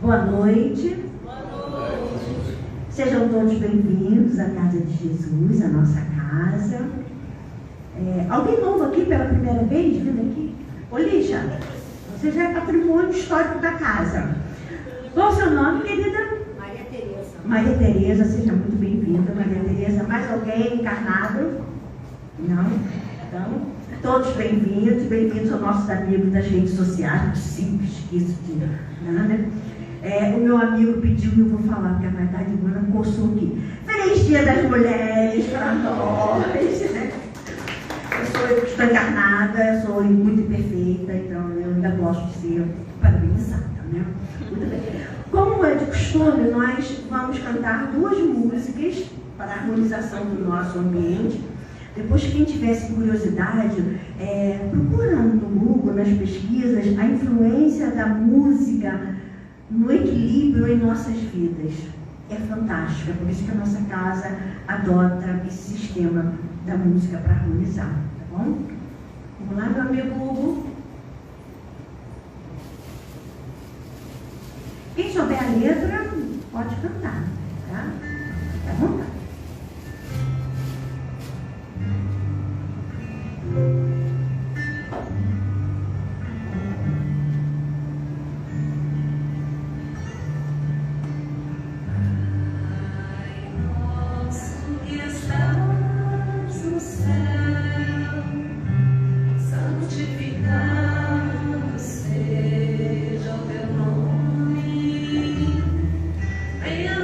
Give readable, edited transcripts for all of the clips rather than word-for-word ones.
Boa noite. Sejam todos bem-vindos à Casa de Jesus, a nossa casa. Alguém novo aqui pela primeira vez vindo aqui? Ô, Lígia, você já é patrimônio histórico da casa. Qual o seu nome, querida? Maria Tereza. Maria Tereza, seja muito bem-vinda, Maria Tereza. Mais alguém encarnado? Não? Então, todos bem-vindos, bem-vindos aos nossos amigos das redes sociais. Muito simples, esqueço de nada. O meu amigo pediu e eu vou falar, porque a Maridade Humana coçou aqui. Feliz Dia das Mulheres para nós! Eu estou encarnada, sou muito imperfeita, então eu ainda gosto de ser parabenizada, né? Muito bem. Como é de costume, nós vamos cantar 2 músicas para a harmonização do nosso ambiente. Depois, quem tivesse curiosidade, procura no Google, nas pesquisas, a influência da música no equilíbrio em nossas vidas. É fantástico, é por isso que a nossa casa adota esse sistema da música para harmonizar, tá bom? Vamos lá, meu amigo Hugo. Quem souber a letra, pode cantar, tá? Tá bom? Seja o teu nome, venha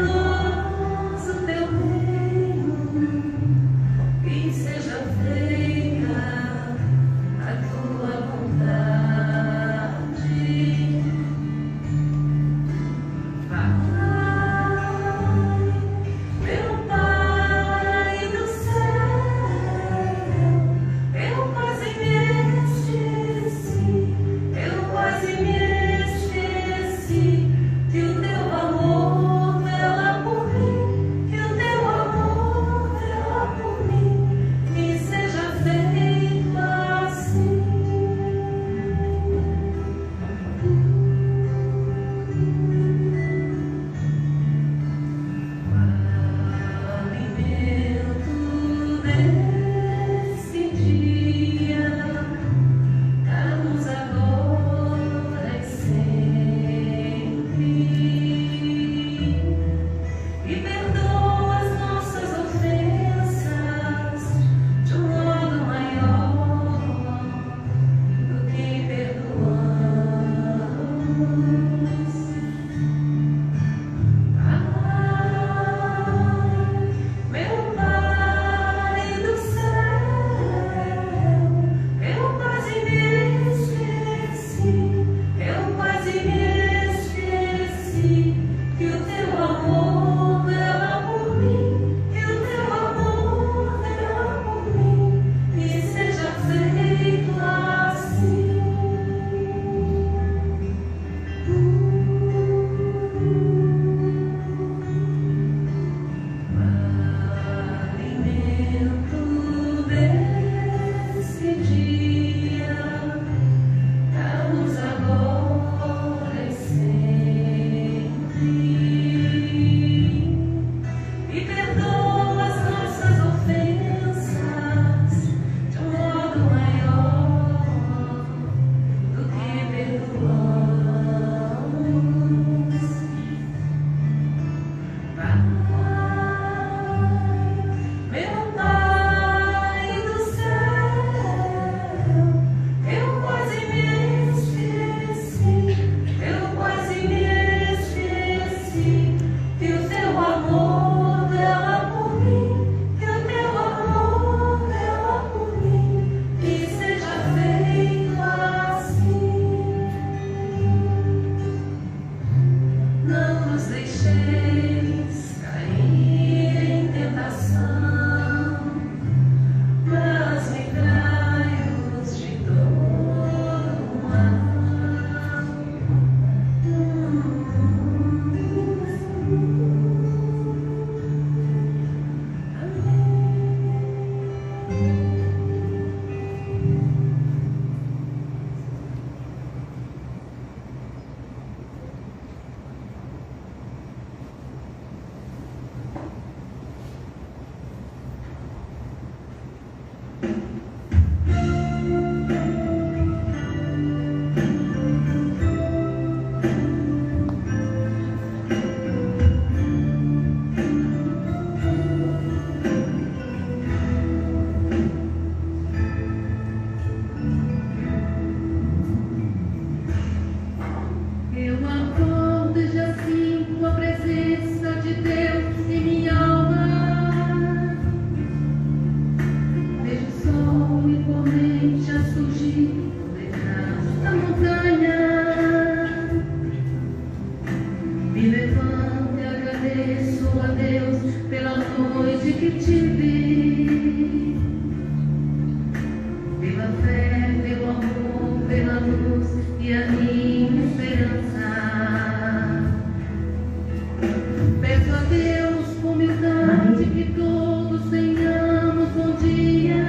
que tive, pela fé, pelo amor, pela luz e a minha esperança. Peço a Deus com humildade que todos tenhamos bom dia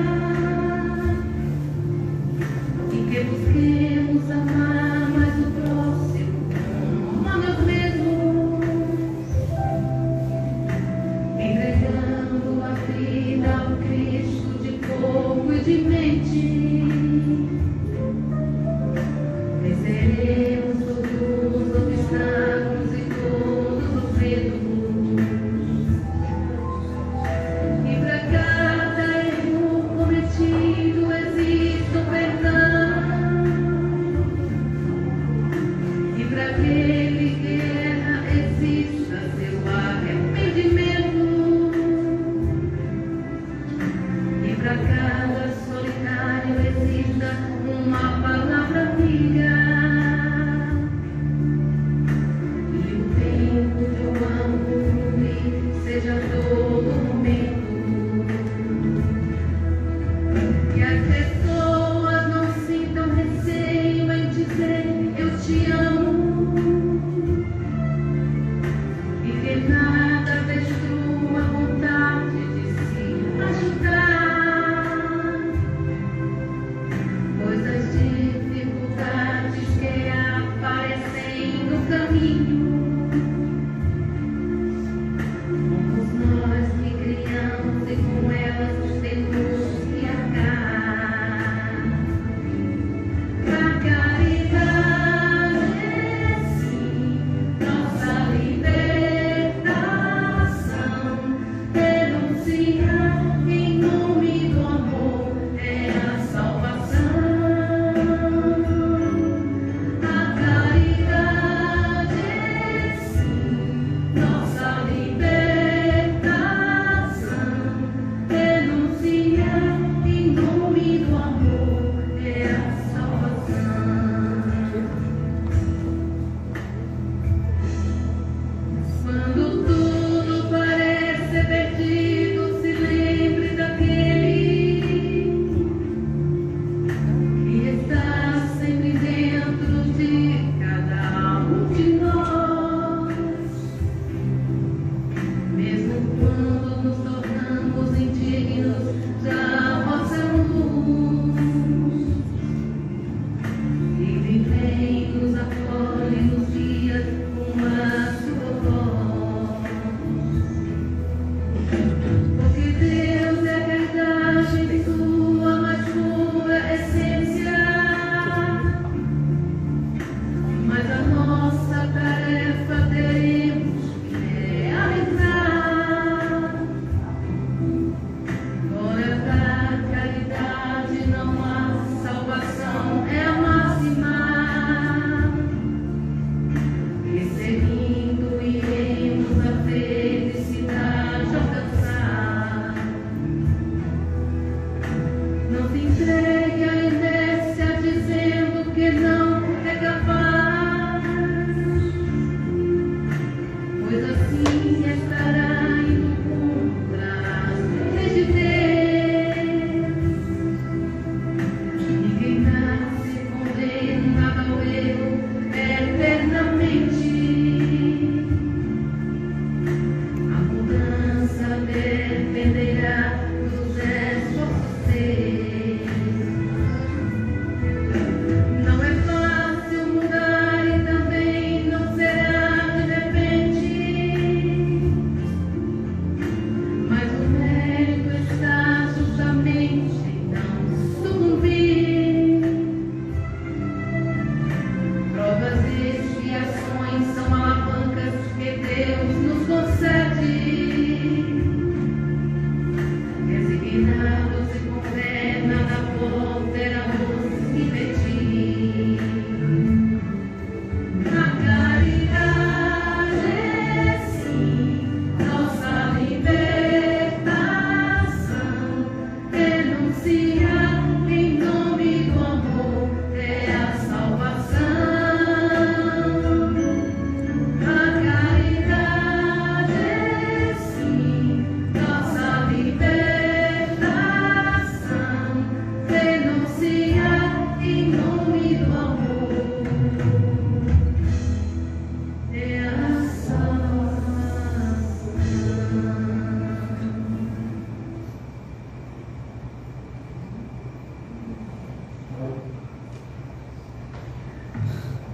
e que busquemos amar mais o próximo como a nós mesmos, entregando a vida ao Cristo de corpo e de mente. Venceremos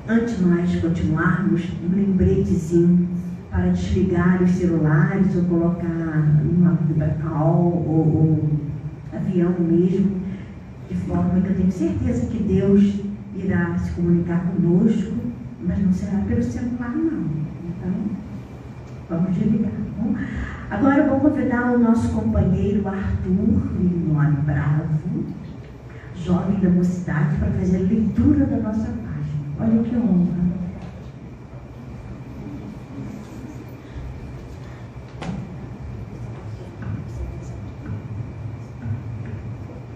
antes de nós continuarmos, um lembretezinho para desligar os celulares ou colocar numa call ou avião mesmo, de forma que eu tenho certeza que Deus irá se comunicar conosco, mas não será pelo celular, não. Então, vamos desligar. Tá bom? Agora eu vou convidar o nosso companheiro Arthur Linone Bravo, jovem da mocidade, para fazer a leitura da nossa página. Olha que honra.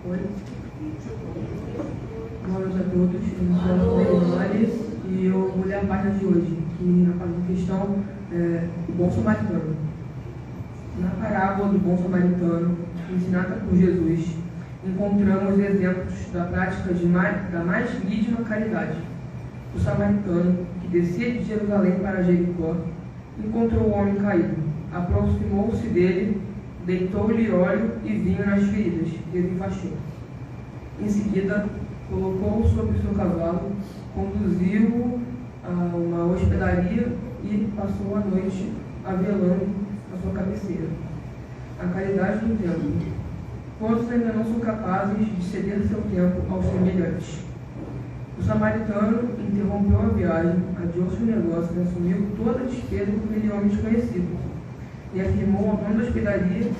Oi. Boa noite a todos. Eu sou Arthur Linone e eu vou ler a página de hoje, que na página em questão é o Bom Samaritano. Na parábola do Bom Samaritano, ensinada por Jesus, encontramos exemplos da prática da mais lídima caridade. O samaritano, que descia de Jerusalém para Jericó, encontrou o homem caído, aproximou-se dele, deitou-lhe óleo e vinho nas feridas, e ele enfaixou. Em seguida, colocou-o sobre seu cavalo, conduziu-o a uma hospedaria e passou a noite avelando a sua cabeceira. A caridade do tempo. Quantos ainda não são capazes de ceder seu tempo aos semelhantes? O samaritano interrompeu a viagem, adiou seu negócio e assumiu toda a despesa com aquele homem desconhecido. E afirmou ao dono da hospedaria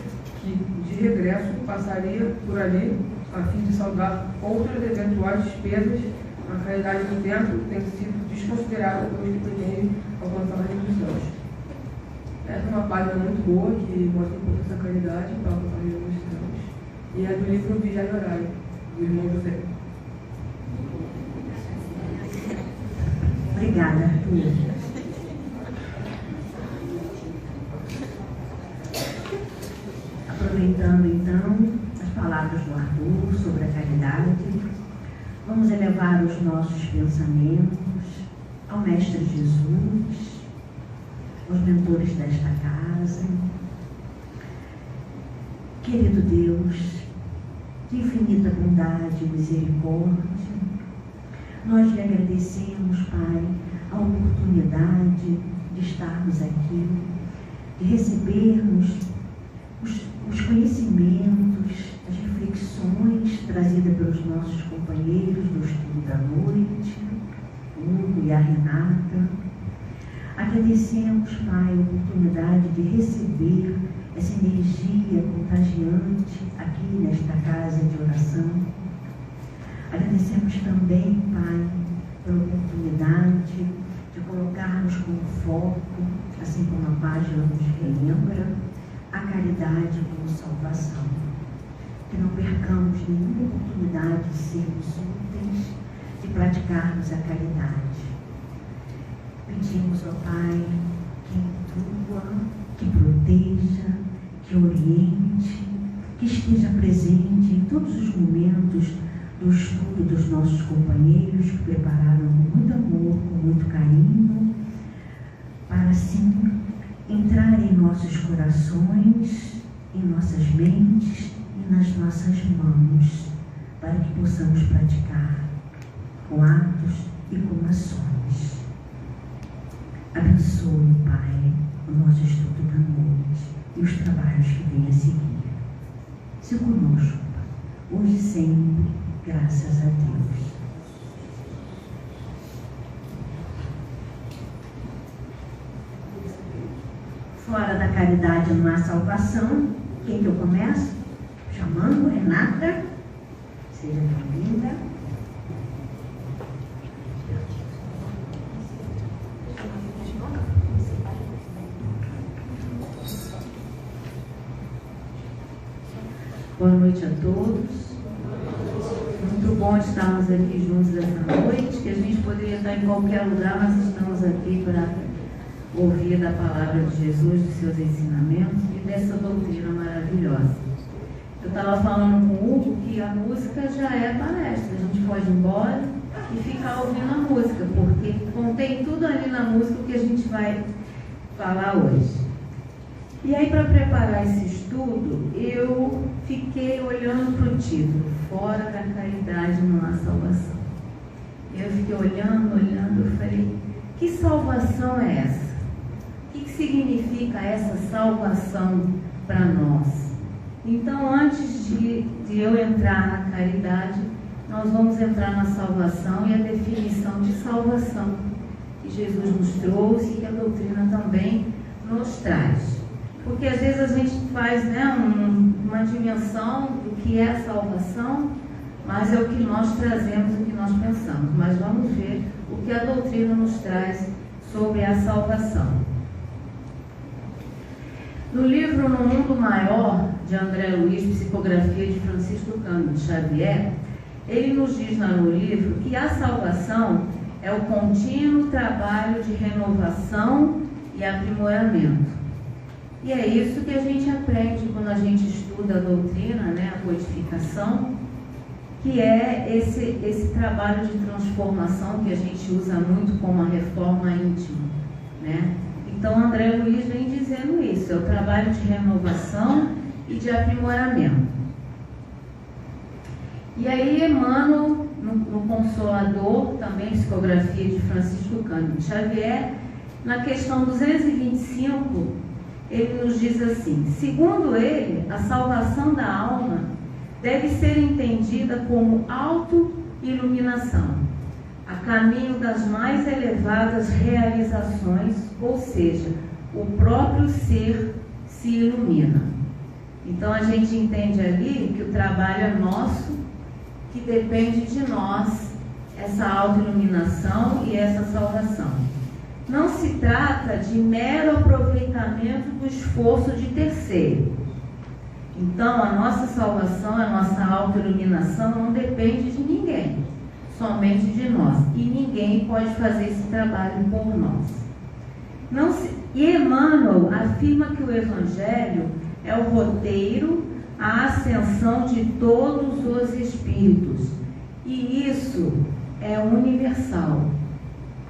que, de regresso, passaria por ali a fim de saldar outras eventuais despesas. A caridade do tempo tem sido desconsiderada pelos que pretendem alcançar a reino dos céus. Essa é uma página muito boa que mostra a importância da caridade para alcançar a reino dos céus. E é do livro Vigiar e Orai, do irmão José. Obrigada, Arthur. Aproveitando então as palavras do Arthur sobre a caridade, vamos elevar os nossos pensamentos ao Mestre Jesus, aos mentores desta casa. Querido Deus, de infinita bondade e misericórdia, nós lhe agradecemos, Pai, a oportunidade de estarmos aqui, de recebermos os conhecimentos, as reflexões trazidas pelos nossos companheiros do estudo da noite, o Hugo e a Renata. Agradecemos, Pai, a oportunidade de receber essa energia contagiante aqui nesta casa de oração. Agradecemos também, Pai, pela oportunidade de colocarmos como foco, assim como a página nos relembra, a caridade como salvação. Que não percamos nenhuma oportunidade de sermos úteis, de praticarmos a caridade. Pedimos ao Pai que intua, que proteja, que oriente, que esteja presente em todos os momentos do estudo dos nossos companheiros que prepararam com muito amor, com muito carinho, para assim entrar em nossos corações, em nossas mentes e nas nossas mãos, para que possamos praticar com atos e com ações. Abençoe, Pai, o nosso estudo da noite e os trabalhos que vêm a seguir. Se conosco, Pai, hoje e sempre, graças a Deus. Fora da caridade não há salvação. Quem que eu começo? Chamando Renata. Seja bem-vinda. Boa noite a todos. Muito bom estarmos aqui juntos essa noite, que a gente poderia estar em qualquer lugar, mas estamos aqui para ouvir da palavra de Jesus, dos seus ensinamentos e dessa doutrina maravilhosa. Eu estava falando com o Hugo que a música já é palestra, a gente pode ir embora e ficar ouvindo a música, porque contém tudo ali na música que a gente vai falar hoje. E aí, para preparar esse estudo, eu fiquei olhando para o título, Fora da Caridade não há salvação. Eu fiquei olhando, eu falei, que salvação é essa? O que significa essa salvação para nós? Então, antes de eu entrar na caridade, nós vamos entrar na salvação e a definição de salvação que Jesus nos trouxe e que a doutrina também nos traz. Porque às vezes a gente faz, né, uma dimensão do que é a salvação, mas é o que nós trazemos, o que nós pensamos. Mas vamos ver o que a doutrina nos traz sobre a salvação. No livro No Mundo Maior, de André Luiz, Psicografia de Francisco Cândido Xavier, ele nos diz lá no livro que a salvação é o contínuo trabalho de renovação e aprimoramento. E é isso que a gente aprende quando a gente estuda a doutrina, né, a codificação, que é esse trabalho de transformação que a gente usa muito como a reforma íntima, né? Então, André Luiz vem dizendo isso, é o trabalho de renovação e de aprimoramento. E aí, Emmanuel, no Consolador, também psicografia de Francisco Cândido Xavier, na questão 225, ele nos diz assim: segundo ele, a salvação da alma deve ser entendida como auto-iluminação, a caminho das mais elevadas realizações, ou seja, o próprio ser se ilumina. Então a gente entende ali que o trabalho é nosso, que depende de nós, essa auto-iluminação e essa salvação. Não se trata de mero aproveitamento do esforço de terceiro. Então, a nossa salvação, a nossa auto-iluminação não depende de ninguém, somente de nós. E ninguém pode fazer esse trabalho por nós. E Emmanuel afirma que o Evangelho é o roteiro, a ascensão de todos os espíritos. E isso é universal.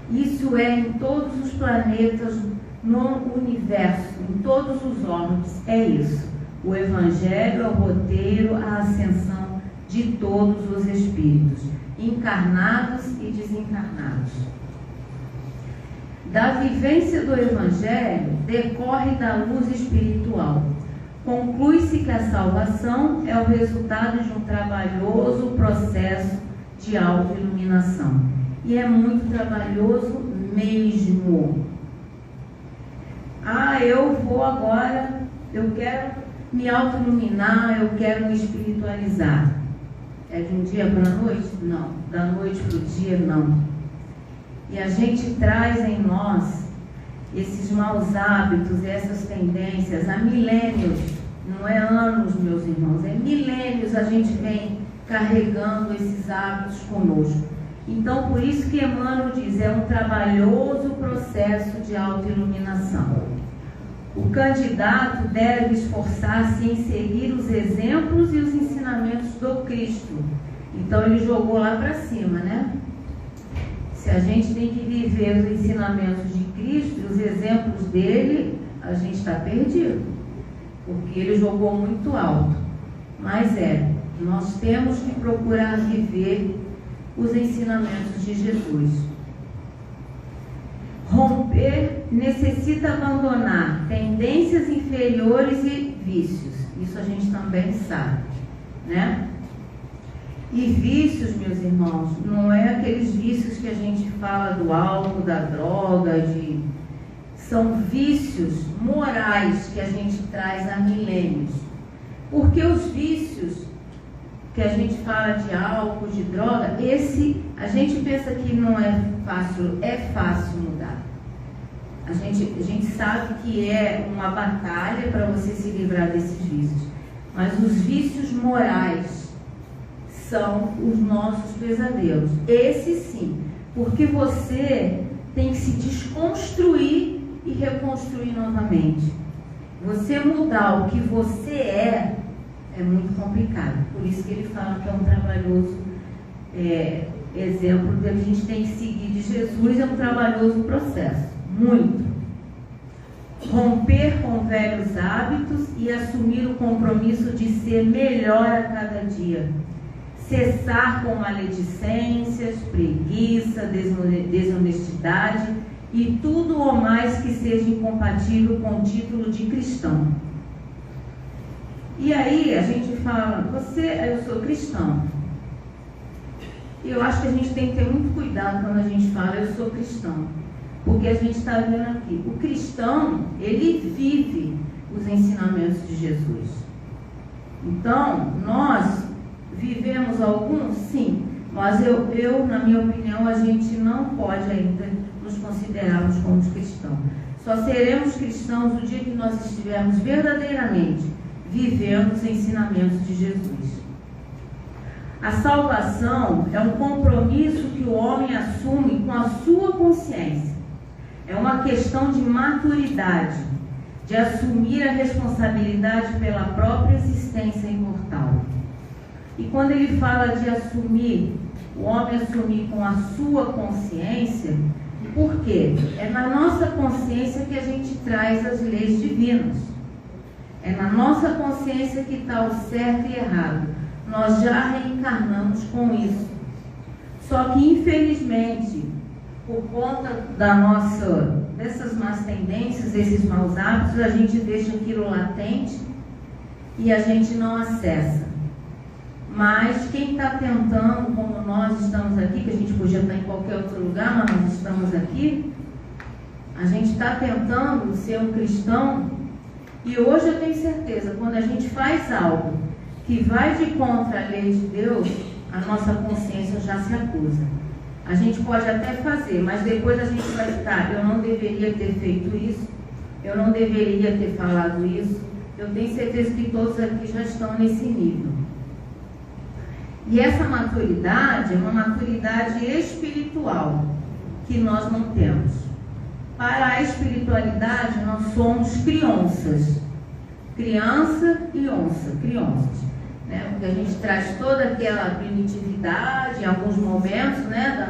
Isso é em todos os planetas, no universo, em todos os órbitos, é isso. O Evangelho é o roteiro, a ascensão de todos os espíritos, encarnados e desencarnados. Da vivência do Evangelho decorre da luz espiritual. Conclui-se que a salvação é o resultado de um trabalhoso processo de autoiluminação. E é muito trabalhoso mesmo. Eu vou agora, eu quero me autoiluminar, eu quero me espiritualizar. É de um dia para a noite? Não. Da noite para o dia? Não. E a gente traz em nós esses maus hábitos, essas tendências há milênios, não é anos, meus irmãos, é milênios a gente vem carregando esses hábitos conosco. Então, por isso que Emmanuel diz, é um trabalhoso processo de autoiluminação. O candidato deve esforçar-se em seguir os exemplos e os ensinamentos do Cristo. Então, ele jogou lá para cima, né? Se a gente tem que viver os ensinamentos de Cristo e os exemplos dele, a gente está perdido, porque ele jogou muito alto. Mas nós temos que procurar viver os ensinamentos de Jesus. Romper necessita abandonar tendências inferiores e vícios. Isso a gente também sabe, né? E vícios, meus irmãos, não é aqueles vícios que a gente fala do álcool, da droga, são vícios morais que a gente traz há milênios. Porque os vícios que a gente fala de álcool, de droga, a gente pensa que não é fácil mudar. A gente sabe que é uma batalha para você se livrar desses vícios. Mas os vícios morais são os nossos pesadelos. Esses sim, porque você tem que se desconstruir e reconstruir novamente. Você mudar o que você é muito complicado. Por isso que ele fala que é um trabalhoso exemplo que a gente tem que seguir de Jesus, é um trabalhoso processo. Muito. Romper com velhos hábitos e assumir o compromisso de ser melhor a cada dia, cessar com maledicências, preguiça, desonestidade e tudo ou mais que seja incompatível com o título de cristão. E aí a gente fala, eu sou cristão. E eu acho que a gente tem que ter muito cuidado quando a gente fala, eu sou cristão. Porque a gente está vendo aqui, o cristão, ele vive os ensinamentos de Jesus. Então, nós vivemos alguns? Sim. Mas eu, na minha opinião, a gente não pode ainda nos considerarmos como cristãos. Só seremos cristãos no dia que nós estivermos verdadeiramente vivendo os ensinamentos de Jesus. A salvação é um compromisso que o homem assume com a sua consciência. É uma questão de maturidade, de assumir a responsabilidade pela própria existência imortal. E quando ele fala de assumir, o homem assumir com a sua consciência, por quê? É na nossa consciência que a gente traz as leis divinas. É na nossa consciência que está o certo e errado. Nós já reencarnamos com isso. Só que, infelizmente, por conta dessas más tendências, desses maus hábitos, a gente deixa aquilo latente e a gente não acessa. Mas quem está tentando, como nós estamos aqui, que a gente podia estar em qualquer outro lugar, mas nós estamos aqui, a gente está tentando ser um cristão, e hoje eu tenho certeza, quando a gente faz algo que vai de contra a lei de Deus, a nossa consciência já se acusa. A gente pode até fazer, mas depois a gente vai estar, eu não deveria ter feito isso, eu não deveria ter falado isso. Eu tenho certeza que todos aqui já estão nesse nível. E essa maturidade é uma maturidade espiritual que nós não temos. Para a espiritualidade, nós somos crianças. Criança e onça, crianças. Né? Porque a gente traz toda aquela primitividade em alguns momentos, né,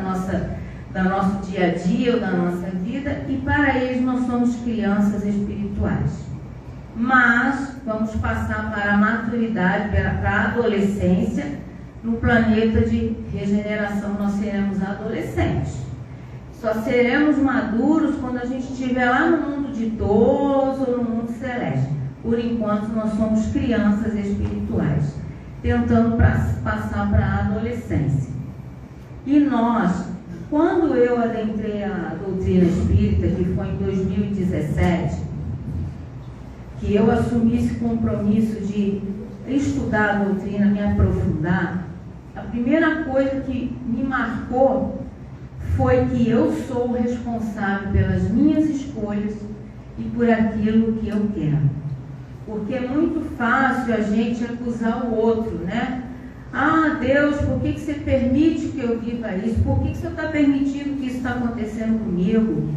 do nosso dia a dia ou da nossa vida, e para eles nós somos crianças espirituais. Mas vamos passar para a maturidade, para a adolescência. No planeta de regeneração nós seremos adolescentes. Só seremos maduros quando a gente estiver lá no mundo ditoso ou no mundo celeste. Por enquanto nós somos crianças espirituais, tentando passar para a adolescência. E nós, quando eu adentrei a doutrina espírita, que foi em 2017, que eu assumi esse compromisso de estudar a doutrina, me aprofundar, a primeira coisa que me marcou foi que eu sou responsável pelas minhas escolhas e por aquilo que eu quero. Porque é muito fácil a gente acusar o outro, né? Ah, Deus, por que você permite que eu viva isso? Por que você está permitindo que isso está acontecendo comigo?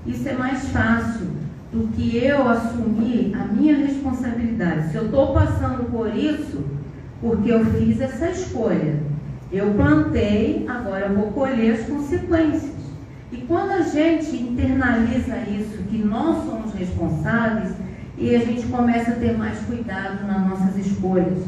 Isso é mais fácil do que eu assumir a minha responsabilidade. Se eu estou passando por isso, porque eu fiz essa escolha. Eu plantei, agora eu vou colher as consequências. E quando a gente internaliza isso, que nós somos responsáveis, e a gente começa a ter mais cuidado nas nossas escolhas.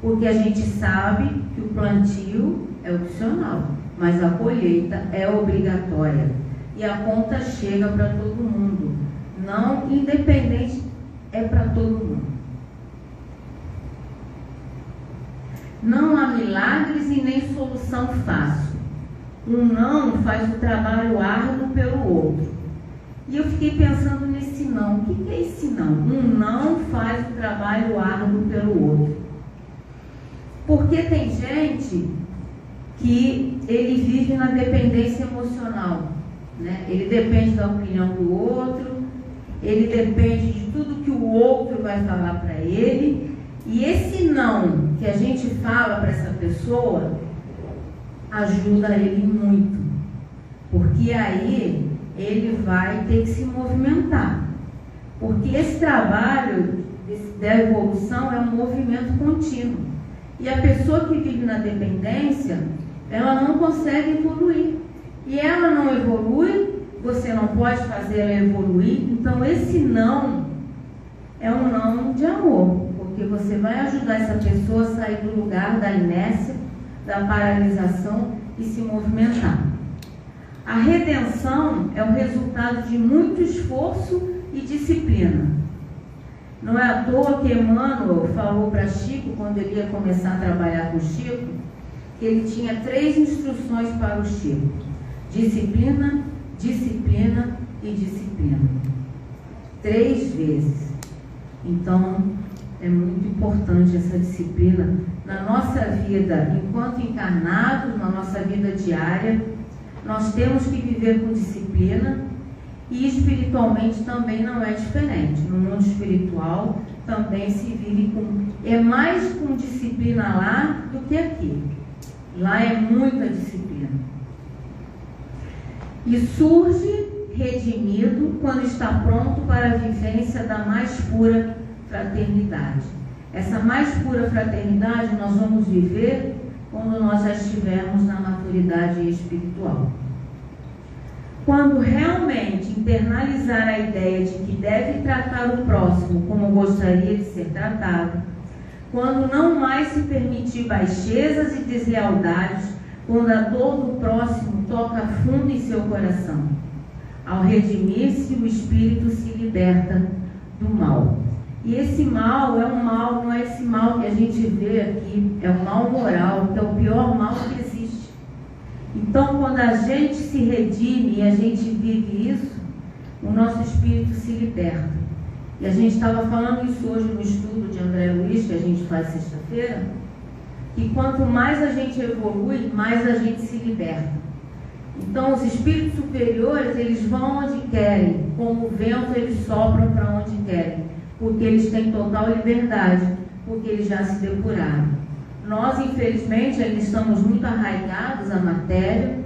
Porque a gente sabe que o plantio é opcional, mas a colheita é obrigatória. E a conta chega para todo mundo. Não independente, é para todo mundo. Não há milagres e nem solução fácil. Um não faz o trabalho árduo pelo outro. E eu fiquei pensando nesse não. O que é esse não? Um não faz o trabalho árduo pelo outro. Porque tem gente que ele vive na dependência emocional, né? Ele depende da opinião do outro, ele depende de tudo que o outro vai falar para ele. E esse não que a gente fala para essa pessoa ajuda ele muito, porque aí ele vai ter que se movimentar, porque esse trabalho da evolução é um movimento contínuo, e a pessoa que vive na dependência, ela não consegue evoluir, e ela não evolui, você não pode fazer ela evoluir. Então esse não é um não de amor, porque você vai ajudar essa pessoa a sair do lugar da inércia, da paralisação e se movimentar. A redenção é o resultado de muito esforço e disciplina. Não é à toa que Emmanuel falou para Chico, quando ele ia começar a trabalhar com Chico, que ele tinha 3 instruções para o Chico: disciplina, disciplina e disciplina. 3 vezes. Então, é muito importante essa disciplina na nossa vida, enquanto encarnados, na nossa vida diária. Nós temos que viver com disciplina, e espiritualmente também não é diferente. No mundo espiritual também se vive é mais com disciplina lá do que aqui. Lá é muita disciplina. E surge redimido quando está pronto para a vivência da mais pura fraternidade. Essa mais pura fraternidade nós vamos viver quando nós já estivermos na maturidade espiritual. Quando realmente internalizar a ideia de que deve tratar o próximo como gostaria de ser tratado, quando não mais se permitir baixezas e deslealdades, quando a dor do próximo toca fundo em seu coração, ao redimir-se, o espírito se liberta do mal. E esse mal é um mal, não é esse mal que a gente vê aqui, é um mal moral, que é o pior mal que existe. Então, quando a gente se redime e a gente vive isso, o nosso espírito se liberta. E a gente estava falando isso hoje no estudo de André Luiz, que a gente faz sexta-feira, que quanto mais a gente evolui, mais a gente se liberta. Então, os espíritos superiores, eles vão onde querem, como o vento, eles sopram para onde querem, porque eles têm total liberdade, porque eles já se depuraram. Nós, infelizmente, ainda estamos muito arraigados à matéria,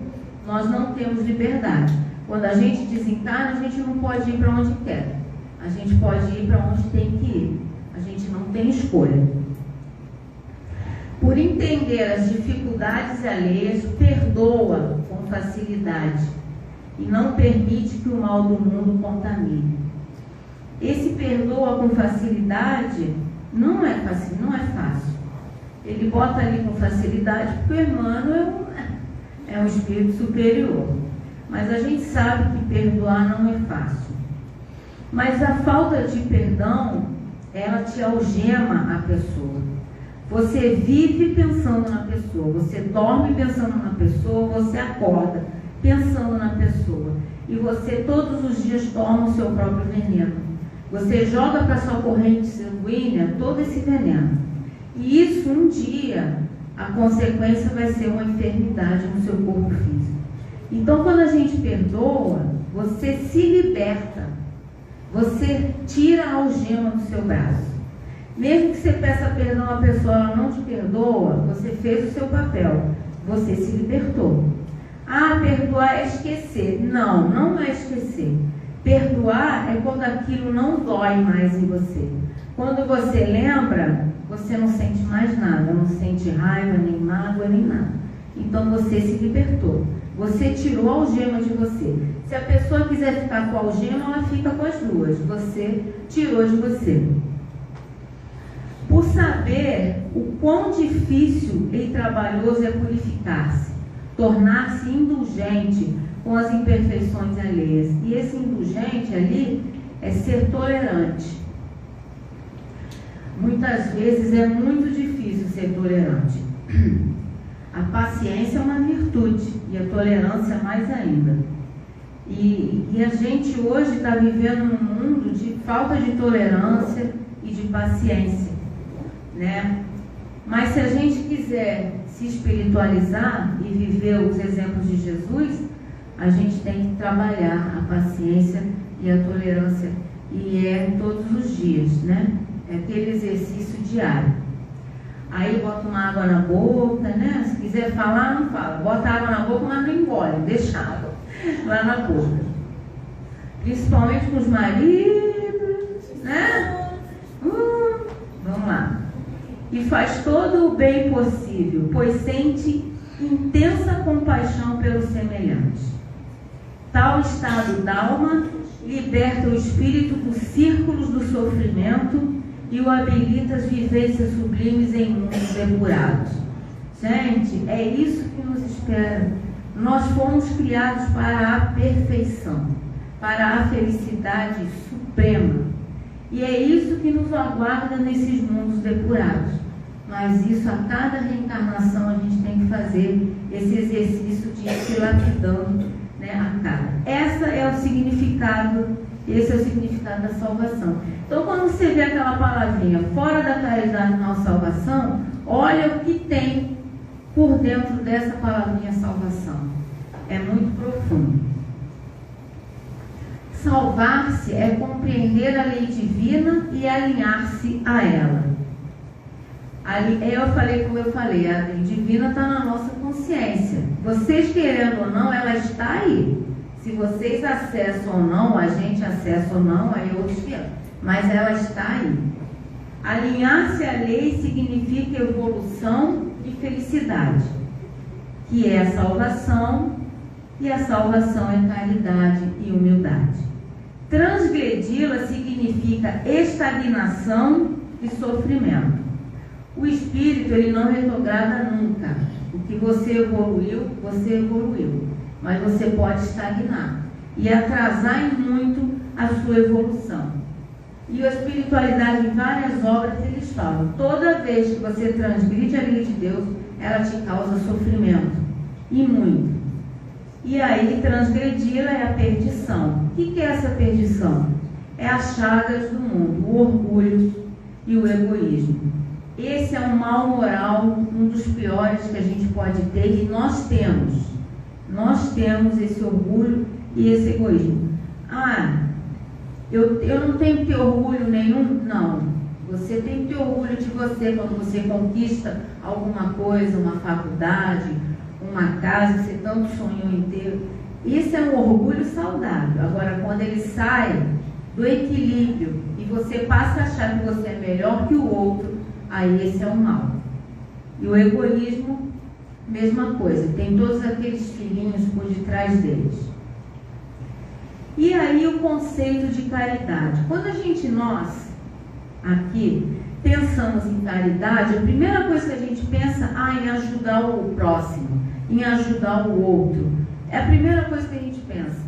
nós não temos liberdade. Quando a gente desencarna, a gente não pode ir para onde quer, a gente pode ir para onde tem que ir, a gente não tem escolha. Por entender as dificuldades alheias, perdoa com facilidade e não permite que o mal do mundo contamine. Esse perdoa com facilidade não é fácil. Ele bota ali com facilidade porque o Emmanuel é um espírito superior. Mas a gente sabe que perdoar não é fácil. Mas a falta de perdão, ela te algema a pessoa. Você vive pensando na pessoa, você dorme pensando na pessoa, você acorda pensando na pessoa. E você todos os dias toma o seu próprio veneno. Você joga para sua corrente sanguínea todo esse veneno. E isso, um dia, a consequência vai ser uma enfermidade no seu corpo físico. Então, quando a gente perdoa, você se liberta. Você tira a algema do seu braço. Mesmo que você peça perdão a pessoa, ela não te perdoa, você fez o seu papel. Você se libertou. Ah, perdoar é esquecer. Não, não é esquecer. Perdoar é quando aquilo não dói mais em você. Quando você lembra, você não sente mais nada, não sente raiva, nem mágoa, nem nada. Então você se libertou. Você tirou a algema de você. Se a pessoa quiser ficar com a algema, ela fica com as duas. Você tirou de você. Por saber o quão difícil e trabalhoso é purificar-se, tornar-se indulgente com as imperfeições alheias. E esse indulgente ali é ser tolerante. Muitas vezes é muito difícil ser tolerante. A paciência é uma virtude e a tolerância mais ainda. E a gente hoje está vivendo num mundo de falta de tolerância e de paciência, né? Mas se a gente quiser se espiritualizar e viver os exemplos de Jesus, a gente tem que trabalhar a paciência e a tolerância, e é todos os dias, né? É aquele exercício diário. Aí bota uma água na boca, né? Se quiser falar, não fala. Bota água na boca, mas não engole, deixa água lá na boca. Principalmente com os maridos, né? Vamos lá. E faz todo o bem possível, pois sente intensa compaixão pelo semelhante. Tal estado d'alma liberta o espírito dos círculos do sofrimento e o habilita às vivências sublimes em mundos depurados. Gente, é isso que nos espera. Nós fomos criados para a perfeição, para a felicidade suprema. E é isso que nos aguarda nesses mundos depurados. Mas isso, a cada reencarnação, a gente tem que fazer esse exercício de ir se lapidando, né, a cada. Esse é o significado da salvação. Então, quando você vê aquela palavrinha, fora da caridade não há salvação, olha o que tem por dentro dessa palavrinha salvação. É muito profundo. Salvar-se é compreender a lei divina e alinhar-se a ela. Como eu falei, a lei divina está na nossa consciência. Vocês querendo ou não, ela está aí. Se vocês acessam ou não, a gente acessa ou não, aí outros que mas ela está aí. Alinhar-se à lei significa evolução e felicidade, que é a salvação, e a salvação é caridade e humildade. Transgredi-la significa estagnação e sofrimento. O espírito, ele não retrograda nunca. O que você evoluiu, mas você pode estagnar e atrasar em muito a sua evolução. E a espiritualidade, em várias obras, eles falam, toda vez que você transgride a lei de Deus, ela te causa sofrimento, e muito. E aí, transgredi-la é a perdição. O que é essa perdição? É as chagas do mundo, o orgulho e o egoísmo. Esse é um mal moral, um dos piores que a gente pode ter, e nós temos esse orgulho e esse egoísmo. Eu não tenho que ter orgulho nenhum? Não. Você tem que ter orgulho de você quando você conquista alguma coisa, uma faculdade, uma casa que você tanto sonhou em ter. Isso é um orgulho saudável. Agora, quando ele sai do equilíbrio e você passa a achar que você é melhor que o outro, aí esse é o mal. E o egoísmo, mesma coisa, tem todos aqueles filhinhos por detrás deles. E aí o conceito de caridade. Quando nós aqui pensamos em caridade, a primeira coisa que a gente pensa em ajudar o próximo, em ajudar o outro. É a primeira coisa que a gente pensa,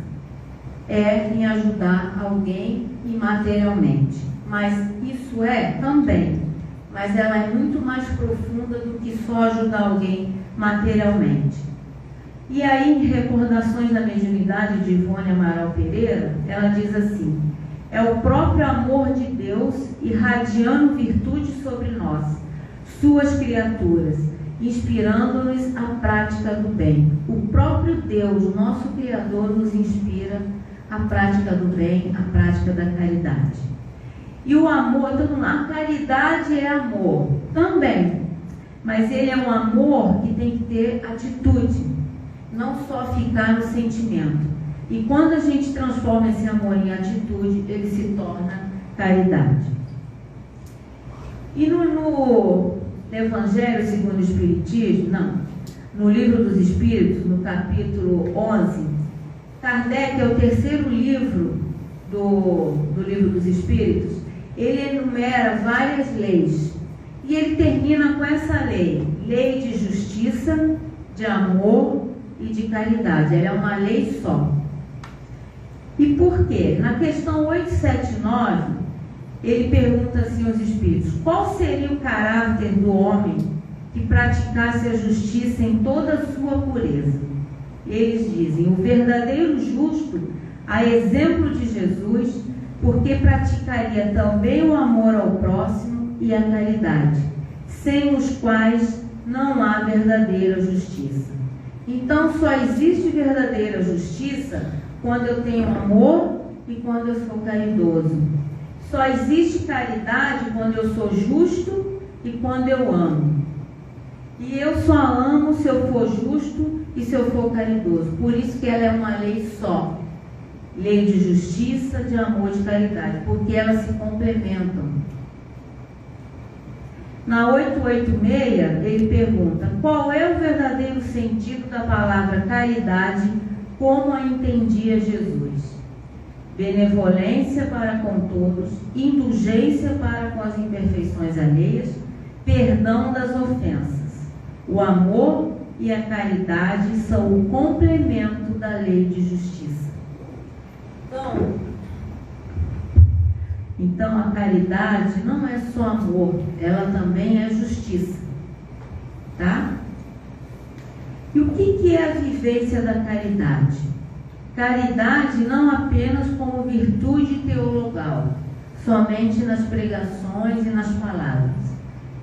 é em ajudar alguém materialmente. Mas isso é também, mas ela é muito mais profunda do que só ajudar alguém materialmente. E aí, em Recordações da Mediunidade de Ivone Amaral Pereira, ela diz assim: é o próprio amor de Deus irradiando virtude sobre nós, suas criaturas, inspirando-nos a prática do bem. O próprio Deus, nosso Criador, nos inspira a prática do bem, a prática da caridade. E o amor, a caridade é amor também, mas ele é um amor que tem que ter atitude, não só ficar no sentimento. E quando a gente transforma esse amor em atitude, ele se torna caridade. E no Evangelho segundo o Espiritismo, no Livro dos Espíritos, no capítulo 11, Kardec, é o terceiro livro do Livro dos Espíritos, ele enumera várias leis. E ele termina com essa lei de justiça, de amor e de caridade. Ela é uma lei só. E por quê? Na questão 879, ele pergunta assim aos espíritos: qual seria o caráter do homem que praticasse a justiça em toda a sua pureza? Eles dizem: o verdadeiro justo, a exemplo de Jesus, porque praticaria também o amor ao próximo e a caridade, sem os quais não há verdadeira justiça. Então, só existe verdadeira justiça quando eu tenho amor e quando eu sou caridoso. Só existe caridade quando eu sou justo e quando eu amo. E eu só amo se eu for justo e se eu for caridoso. Por isso que ela é uma lei só. Lei de justiça, de amor e de caridade, porque elas se complementam. Na 886, ele pergunta: qual é o verdadeiro sentido da palavra caridade, como a entendia Jesus? Benevolência para com todos, indulgência para com as imperfeições alheias, perdão das ofensas. O amor e a caridade são o complemento da lei de justiça. Então a caridade não é só amor, ela também é justiça. Tá? E o que é a vivência da caridade? Caridade não apenas como virtude teologal, somente nas pregações e nas palavras.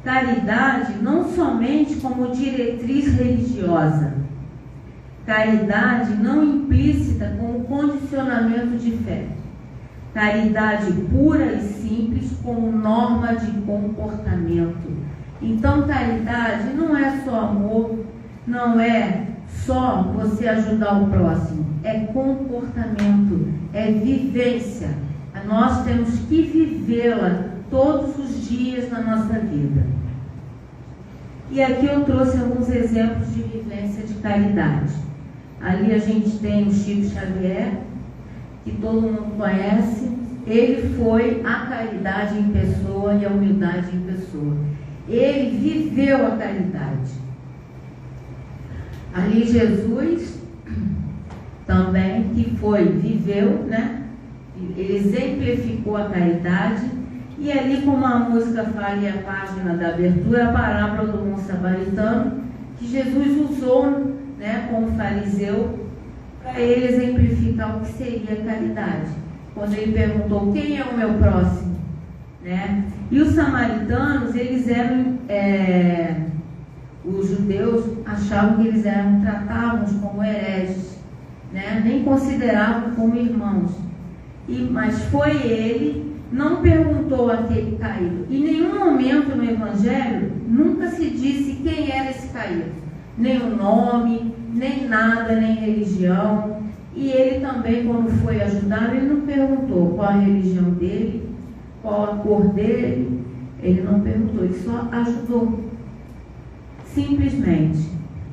Caridade não somente como diretriz religiosa. Caridade não implícita como condicionamento de fé. Caridade pura e simples como norma de comportamento. Então, caridade não é só amor, não é só você ajudar o próximo, é comportamento, é vivência. Nós temos que vivê-la todos os dias na nossa vida. E aqui eu trouxe alguns exemplos de vivência de caridade. Ali a gente tem o Chico Xavier, que todo mundo conhece. Ele foi a caridade em pessoa e a humildade em pessoa. Ele viveu a caridade. Ali Jesus também, que viveu, né? Ele exemplificou a caridade. E ali, como a música fala e a página da abertura, a parábola do bom samaritano, que Jesus usou, né, como fariseu, para ele exemplificar o que seria a caridade. Quando ele perguntou, quem é o meu próximo? Né? E os samaritanos, eles eram, os judeus achavam que eles tratavam-os como hereges, né? Nem consideravam como irmãos. Mas foi ele, não perguntou àquele caído. Em nenhum momento no Evangelho, nunca se disse quem era esse caído. Nem o nome, nem nada, nem religião. E ele também, quando foi ajudar, ele não perguntou qual a religião dele, qual a cor dele. Ele não perguntou, ele só ajudou. Simplesmente.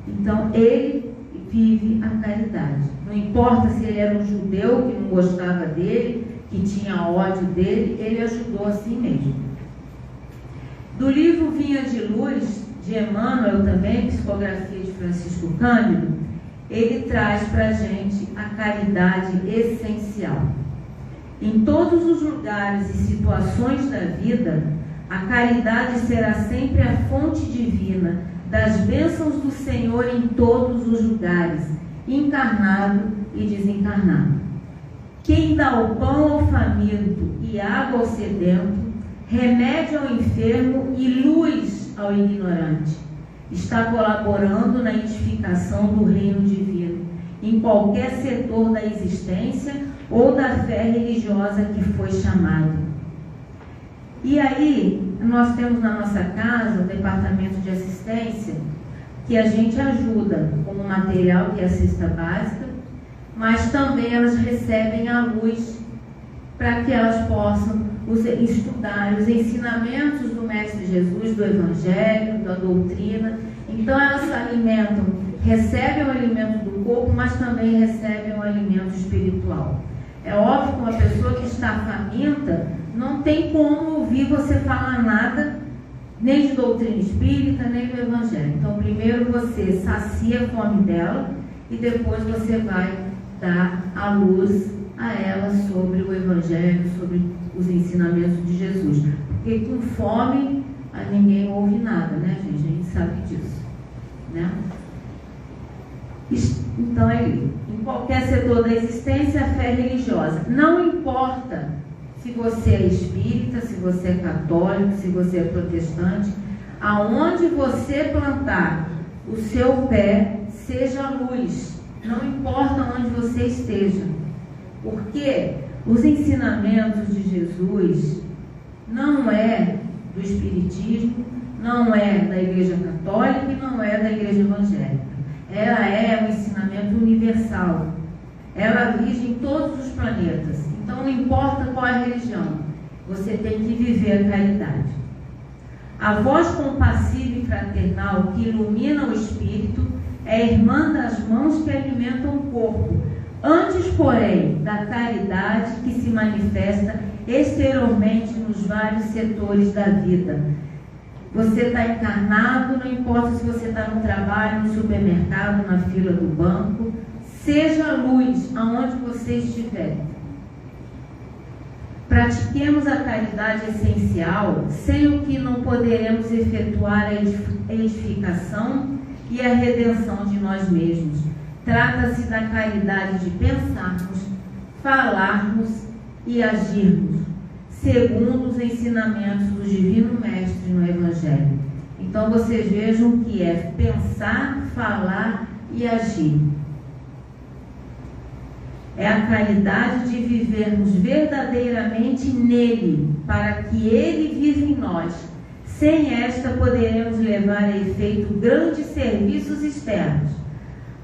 Então, ele vive a caridade. Não importa se ele era um judeu que não gostava dele, que tinha ódio dele, ele ajudou assim mesmo. Do livro Vinha de Luz, de Emmanuel também, psicografia de Francisco Cândido, ele traz para a gente a caridade essencial. Em todos os lugares e situações da vida, a caridade será sempre a fonte divina das bênçãos do Senhor em todos os lugares, encarnado e desencarnado. Quem dá o pão ao faminto e água ao sedento, remédio ao enfermo e luz ao ignorante, está colaborando na edificação do reino divino, em qualquer setor da existência ou da fé religiosa que foi chamado. E aí, nós temos na nossa casa o departamento de assistência, que a gente ajuda com o material, que é a cesta básica, mas também elas recebem a luz para que elas possam estudar os ensinamentos do Mestre Jesus, do Evangelho, da doutrina. Então elas se alimentam, recebem o alimento do corpo, mas também recebem o alimento espiritual. É óbvio que uma pessoa que está faminta não tem como ouvir você falar nada, nem de doutrina espírita, nem do Evangelho. Então primeiro você sacia a fome dela e depois você vai dar a luz a ela sobre o Evangelho, sobre os ensinamentos de Jesus. Porque com fome ninguém ouve nada, né, gente? A gente sabe disso, né? Então em qualquer setor da existência, a fé religiosa. Não importa se você é espírita, se você é católico, se você é protestante, aonde você plantar o seu pé, seja luz. Não importa onde você esteja. Porque os ensinamentos de Jesus não é do Espiritismo, não é da Igreja Católica e não é da Igreja Evangélica. Ela é um ensinamento universal. Ela vige em todos os planetas. Então não importa qual é a religião, você tem que viver a caridade. A voz compassiva e fraternal que ilumina o espírito é a irmã das mãos que alimentam o corpo. Antes, porém, da caridade que se manifesta exteriormente nos vários setores da vida. Você está encarnado, não importa se você está no trabalho, no supermercado, na fila do banco, seja luz aonde você estiver. Pratiquemos a caridade essencial, sem o que não poderemos efetuar a edificação e a redenção de nós mesmos. Trata-se da caridade de pensarmos, falarmos e agirmos, segundo os ensinamentos do Divino Mestre no Evangelho. Então vocês vejam o que é pensar, falar e agir. É a caridade de vivermos verdadeiramente nele, para que ele viva em nós. Sem esta poderemos levar a efeito grandes serviços externos,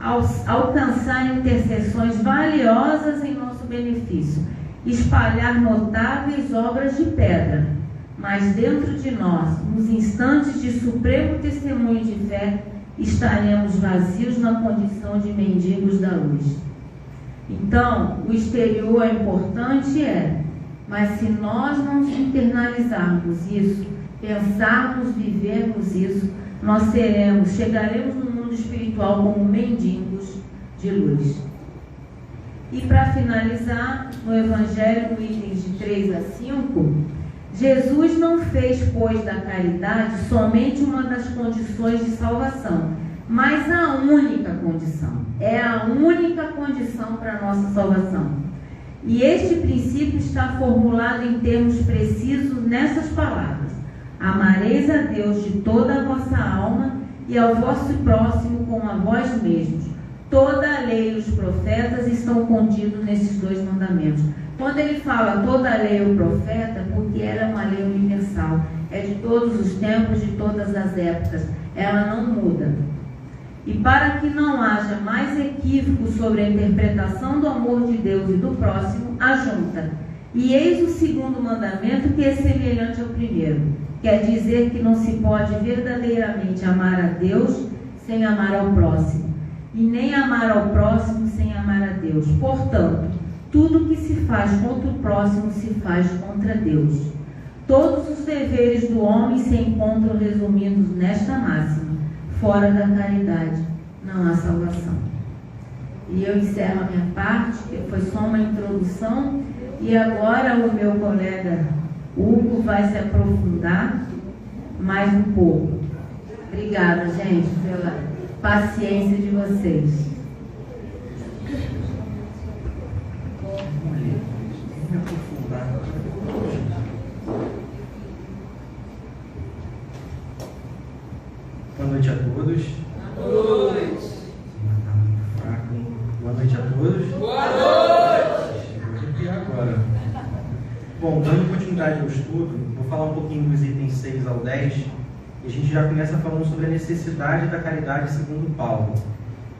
alcançar intercessões valiosas em nosso benefício, espalhar notáveis obras de pedra, mas dentro de nós, nos instantes de supremo testemunho de fé, estaremos vazios na condição de mendigos da luz. Então, o exterior é importante, mas se nós não internalizarmos isso, pensarmos, vivermos isso, nós chegaremos no mundo espiritual como mendigos de luz. E para finalizar, no Evangelho, no itens de 3 a 5, Jesus não fez, pois, da caridade somente uma das condições de salvação, mas a única condição. É a única condição para a nossa salvação. E este princípio está formulado em termos precisos nessas palavras: amareis a Deus de toda a vossa alma e ao vosso próximo como a vós mesmos. Toda a lei e os profetas estão contidos nesses 2 mandamentos. Quando ele fala toda a lei e o profeta, porque era uma lei universal, é de todos os tempos, de todas as épocas, ela não muda. E para que não haja mais equívoco sobre a interpretação do amor de Deus e do próximo, ajunta: e eis o 2º mandamento, que é semelhante ao primeiro. Quer dizer que não se pode verdadeiramente amar a Deus sem amar ao próximo, e nem amar ao próximo sem amar a Deus. Portanto, tudo que se faz contra o próximo se faz contra Deus. Todos os deveres do homem se encontram resumidos nesta máxima: fora da caridade não há salvação. E eu encerro a minha parte, que foi só uma introdução, e agora o meu colega Hugo vai se aprofundar mais um pouco. Obrigada, gente, pela paciência de vocês. Boa noite a todos. Boa noite. Boa noite a todos. Boa noite. E agora? Bom, dando continuidade ao estudo, vou falar um pouquinho dos itens 6 ao 10, e a gente já começa falando sobre a necessidade da caridade segundo Paulo.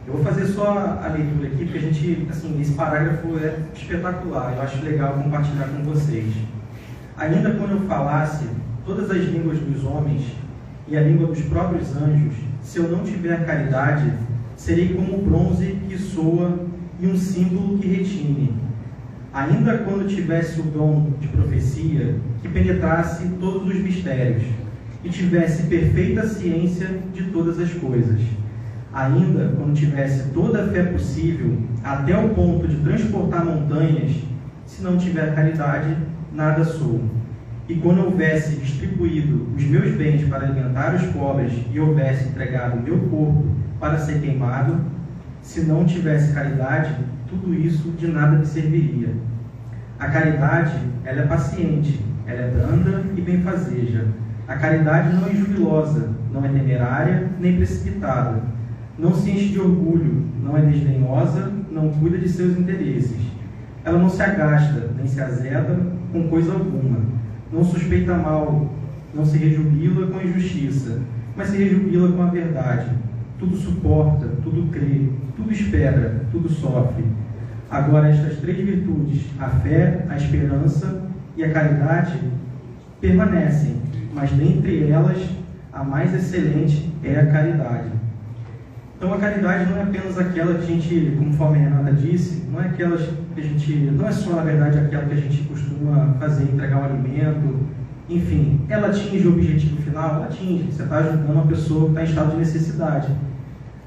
Eu vou fazer só a leitura aqui, porque a gente, assim, esse parágrafo é espetacular, eu acho legal compartilhar com vocês. Ainda quando eu falasse todas as línguas dos homens e a língua dos próprios anjos, se eu não tiver caridade, serei como bronze que soa e um símbolo que retine. Ainda quando tivesse o dom de profecia, que penetrasse todos os mistérios, e tivesse perfeita ciência de todas as coisas. Ainda quando tivesse toda a fé possível, até o ponto de transportar montanhas, se não tiver caridade, nada sou. E quando houvesse distribuído os meus bens para alimentar os pobres e houvesse entregado o meu corpo para ser queimado, se não tivesse caridade, tudo isso de nada me serviria. A caridade, ela é paciente, ela é branda e benfazeja. A caridade não é jubilosa, não é temerária nem precipitada. Não se enche de orgulho, não é desdenhosa, não cuida de seus interesses. Ela não se agasta, nem se azeda com coisa alguma. Não suspeita mal, não se rejubila com a injustiça, mas se rejubila com a verdade. Tudo suporta, tudo crê, tudo espera, tudo sofre. Agora, estas 3 virtudes, a fé, a esperança e a caridade, permanecem, mas dentre elas, a mais excelente é a caridade. Então, a caridade não é apenas aquela que a gente, conforme a Renata disse, não é aquela que a gente, não é só, na verdade, aquela que a gente costuma fazer, entregar um alimento, enfim, ela atinge o objetivo final? Ela atinge. Você está ajudando uma pessoa que está em estado de necessidade.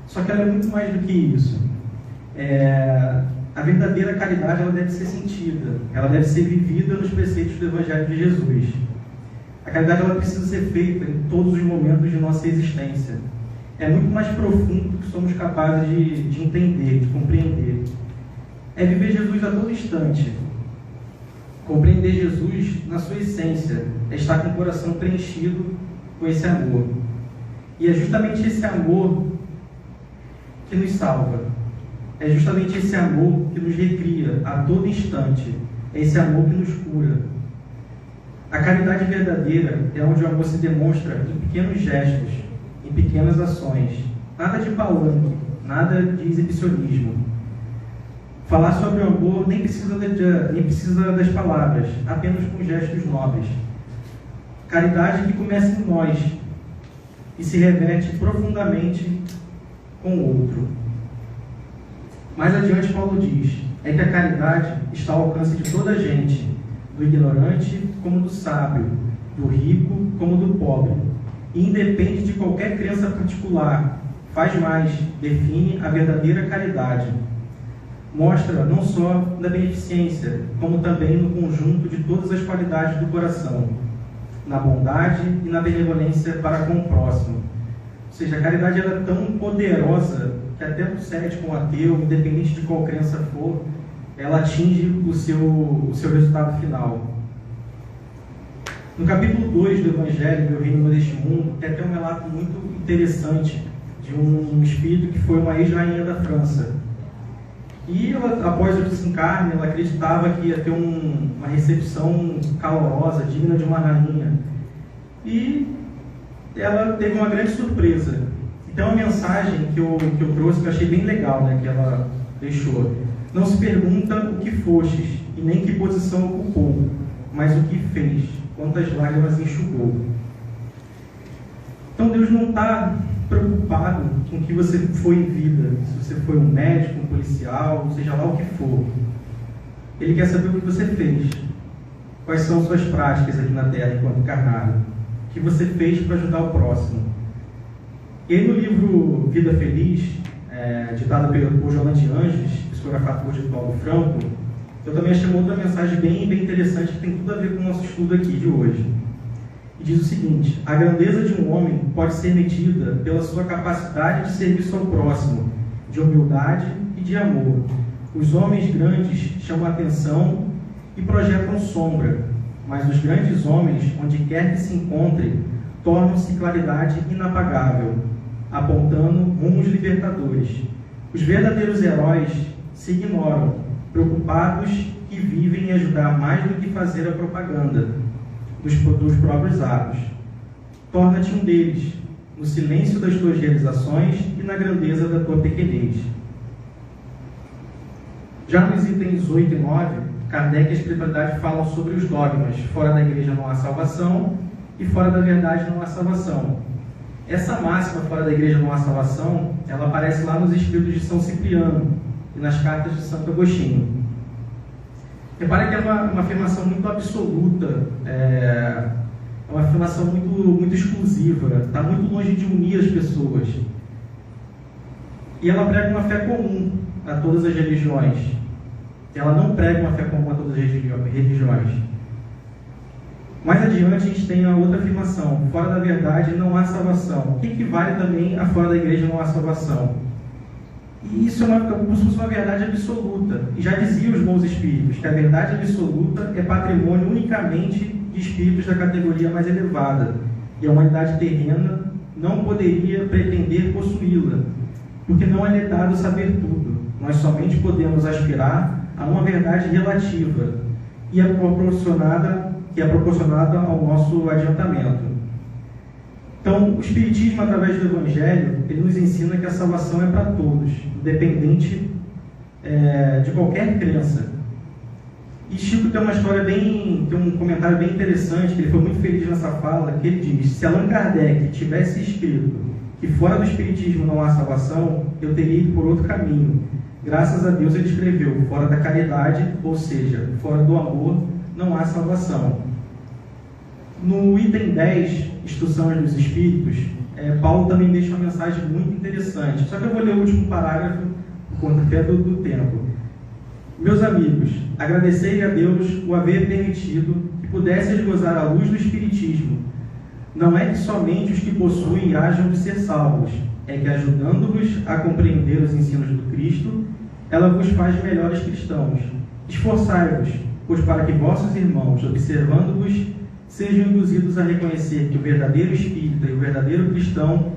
Só que ela é muito mais do que isso. A verdadeira caridade ela deve ser sentida, ela deve ser vivida nos preceitos do Evangelho de Jesus. A caridade ela precisa ser feita em todos os momentos de nossa existência. É muito mais profundo do que somos capazes de entender, de compreender. É viver Jesus a todo instante. Compreender Jesus na sua essência, é estar com o coração preenchido com esse amor. E é justamente esse amor que nos salva. É justamente esse amor que nos recria a todo instante. É esse amor que nos cura. A caridade verdadeira é onde o amor se demonstra em pequenos gestos, em pequenas ações. Nada de palanque, nada de exibicionismo. Falar sobre o amor nem precisa das palavras, apenas com gestos nobres. Caridade que começa em nós e se reverte profundamente com o outro. Mais adiante, Paulo diz, é que a caridade está ao alcance de toda a gente, do ignorante como do sábio, do rico como do pobre, e independe de qualquer crença particular, faz mais, define a verdadeira caridade. Mostra não só na beneficência, como também no conjunto de todas as qualidades do coração, na bondade e na benevolência para com o próximo. Ou seja, a caridade ela é tão poderosa que até o cético, o ateu, independente de qual crença for, ela atinge o seu resultado final. No capítulo 2 do Evangelho, Meu Reino Neste Mundo, tem até um relato muito interessante de um espírito que foi uma ex-rainha da França. E ela, após o desencarne, ela acreditava que ia ter uma recepção calorosa, digna de uma rainha. E ela teve uma grande surpresa. Então, a mensagem que eu trouxe, que eu achei bem legal, né, que ela deixou. Não se pergunta o que fostes, e nem que posição ocupou, mas o que fez, quantas lágrimas enxugou. Então, Deus não está preocupado com o que você foi em vida, se você foi um médico, um policial, seja lá o que for. Ele quer saber o que você fez, quais são suas práticas aqui na Terra enquanto encarnado, o que você fez para ajudar o próximo. E no livro Vida Feliz, ditado por Joana de Anjos, psicografado por Paulo Franco, eu também achei uma outra mensagem bem interessante que tem tudo a ver com o nosso estudo aqui de hoje. E diz o seguinte: a grandeza de um homem pode ser medida pela sua capacidade de serviço ao próximo, de humildade e de amor. Os homens grandes chamam a atenção e projetam sombra, mas os grandes homens, onde quer que se encontrem, tornam-se claridade inapagável, apontando rumos libertadores. Os verdadeiros heróis se ignoram, preocupados que vivem em ajudar mais do que fazer a propaganda dos próprios atos. Torna-te um deles, no silêncio das tuas realizações e na grandeza da tua pequenez. Já nos itens 8 e 9, Kardec e a espiritualidade falam sobre os dogmas. Fora da igreja não há salvação e fora da verdade não há salvação. Essa máxima, fora da igreja não há salvação, ela aparece lá nos escritos de São Cipriano e nas cartas de Santo Agostinho. Repare que é uma afirmação muito absoluta, é uma afirmação muito exclusiva, está muito longe de unir as pessoas. E ela prega uma fé comum a todas as religiões. Ela não prega uma fé comum a todas as religiões. Mais adiante a gente tem a outra afirmação: fora da verdade não há salvação. O que equivale também a fora da igreja não há salvação? E isso é como se fosse uma verdade absoluta. E já diziam os bons espíritos que a verdade absoluta é patrimônio unicamente de espíritos da categoria mais elevada. E a humanidade terrena não poderia pretender possuí-la, porque não é lhe dado saber tudo. Nós somente podemos aspirar a uma verdade relativa e é proporcionada ao nosso adiantamento. Então, o Espiritismo, através do Evangelho, ele nos ensina que a salvação é para todos, independente de qualquer crença. E Chico tem um comentário bem interessante, que ele foi muito feliz nessa fala, que ele diz: se Allan Kardec tivesse escrito que fora do Espiritismo não há salvação, eu teria ido por outro caminho. Graças a Deus ele escreveu: fora da caridade, ou seja, fora do amor, não há salvação. No item 10, Instruções dos Espíritos, Paulo também deixa uma mensagem muito interessante. Só que eu vou ler o último parágrafo, por conta até do tempo. Meus amigos, agradecei a Deus o haver permitido que pudesseis gozar a luz do Espiritismo. Não é que somente os que possuem hajam de ser salvos, é que ajudando-vos a compreender os ensinos do Cristo, ela vos faz melhores cristãos. Esforçai-vos, pois para que vossos irmãos, observando-vos, sejam induzidos a reconhecer que o verdadeiro espírita e o verdadeiro cristão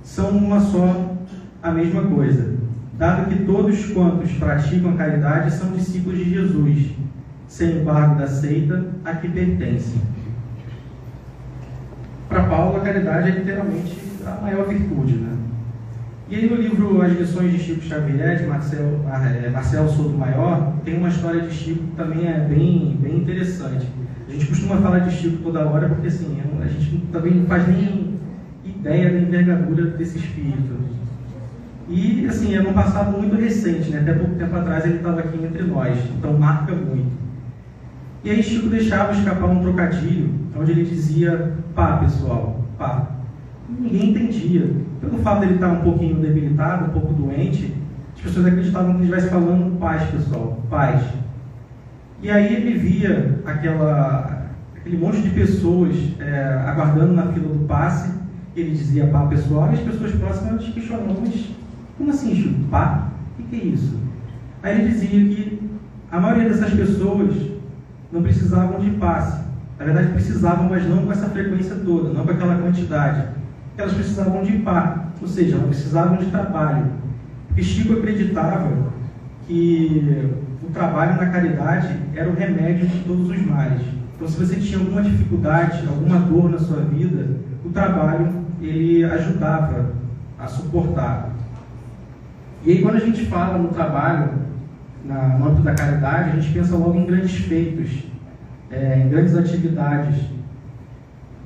são uma só, a mesma coisa, dado que todos quantos praticam a caridade são discípulos de Jesus, sem embargo da seita a que pertencem. Para Paulo, a caridade é literalmente a maior virtude, né? E aí no livro As Lições de Chico Xavier, de Marcelo Sotomayor, tem uma história de Chico que também é bem interessante. A gente costuma falar de Chico toda hora porque assim, a gente também não faz nem ideia da envergadura desse espírito. E assim, é um passado muito recente, né? Até pouco tempo atrás ele estava aqui entre nós, então marca muito. E aí Chico deixava escapar um trocadilho, onde ele dizia: pá, pessoal, pá. Ninguém entendia. Pelo fato de ele estar um pouquinho debilitado, um pouco doente, as pessoas acreditavam que ele estivesse falando paz, pessoal, paz. E aí ele via aquele monte de pessoas aguardando na fila do passe, e ele dizia pá, pessoal, e as pessoas próximas questionavam: mas como assim, Chico? Pá? O que é isso? Aí ele dizia que a maioria dessas pessoas não precisavam de passe. Na verdade precisavam, mas não com essa frequência toda, não com aquela quantidade. Elas precisavam de pá, ou seja, elas precisavam de trabalho. Porque Chico acreditava que o trabalho na caridade era o remédio de todos os males. Então, se você tinha alguma dificuldade, alguma dor na sua vida, o trabalho ele ajudava a suportar. E aí, quando a gente fala no trabalho, no âmbito da caridade, a gente pensa logo em grandes feitos, em grandes atividades.